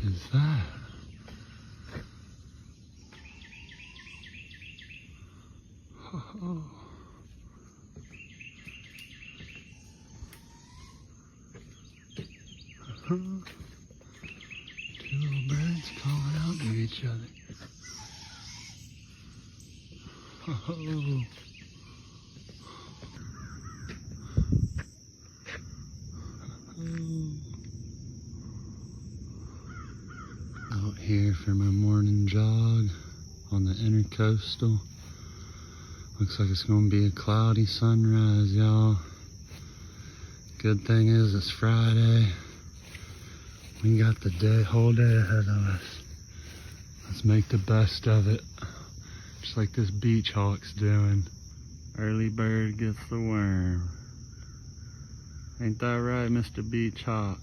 is that? Oh. Two little birds calling out to each other. Oh. Out here for my morning jog on the intercoastal. Looks like it's gonna be a cloudy sunrise, y'all. Good thing is it's Friday. We got the whole day ahead of us. Let's make the best of it. Just like this beach hawk's doing. Early bird gets the worm. Ain't that right, Mr. Beach Hawk?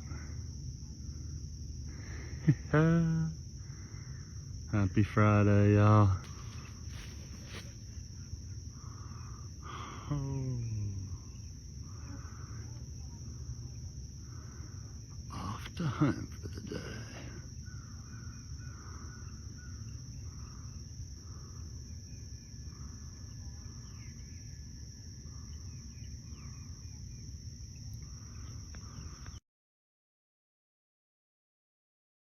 Happy Friday, y'all. Oh. Off to hunt for the day.